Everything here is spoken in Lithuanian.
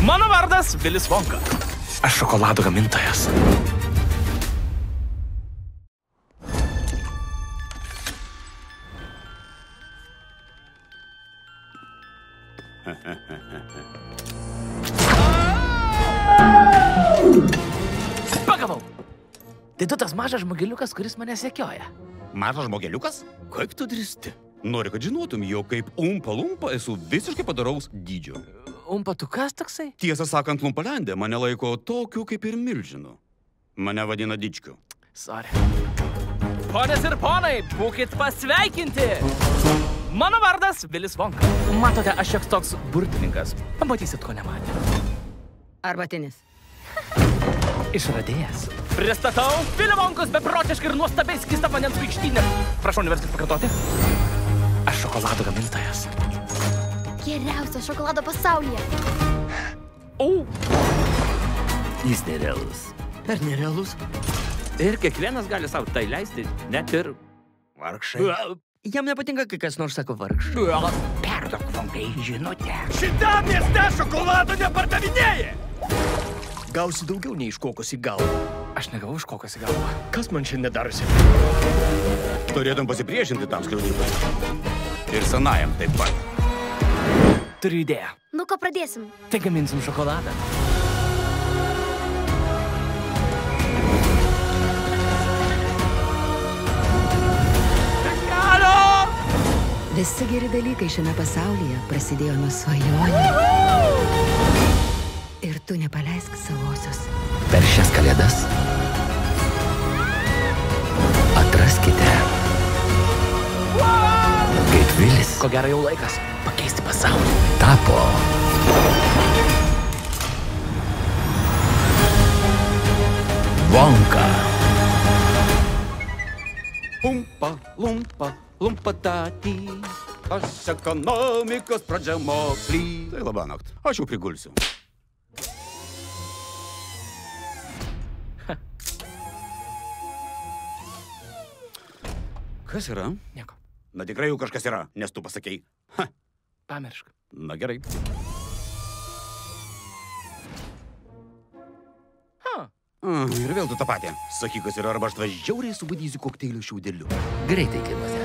Mano vardas Vilis Vonka. Aš šokolado gamintojas. Pagavau. Tai tu tas mažas žmogeliukas, kuris mane sekioja. Mažas žmogeliukas? Kaip tu drįsti? Nori, kad žinotum, jo kaip Umpa Lumpa esu visiškai padaraus dydžio. Umpa, tu kas toksai? Tiesą sakant, Lumpalandė mane laiko tokiu kaip ir milžinu. Mane vadina Dičkiu. Sorry. Ponės ir ponai, būkit pasveikinti! Mano vardas Vilis Vonka. Matote, aš šioks toks burtininkas. Pamatysit, ko nematė. Arbatinis. Išradėjas. Pristatau Vilio Vonkos beprotiškai ir nuostabiai skystą vandens vaikštynę. Prašau, neverskit pakartoti. Aš šokolado gamintojas. Geriausias šokolado pasaulyje. Jis nerealus. Per nerealus. Ir kiekvienas gali savo tai leisti, net ir vargšai. Jam nepatinka, kai kas nors sako vargšai. Perduok Vonkai žinutę. Šitam mieste šokolado nepardavinėja! Gausi daugiau nei iš kokos į galvą. Aš negavau iš kokos į galvą. Kas man šiandien darosi? Turėtum pasipriešinti tam skriaudiklui. Ir senajam taip pat. Turiu idėją. Nu, ko pradėsim? Tai gaminsim šokoladą. Visi geri dalykai šiame pasaulyje prasidėjo nuo svajonių. Ir tu nepaleisk savosios. Per šias kalėdas atraskite, kaip Vilis, Ko gero jau laikas pakeisti pasaulį. tapo Vonka. Umpa Lumpa, Lumpa tatį. Aš ekonomikos pradžiamoklį. Tai labanakt, aš jau prigulsiu. Kas yra? Nieko. Na tikrai jau kažkas yra, nes tu pasakei. Pamiršk. Na gerai. Ir vėl tu tą patį. Sakyk, kas yra, arba aš tave žiauriai subadysiu kokteilių šiaudeliu. Greitai kinuose.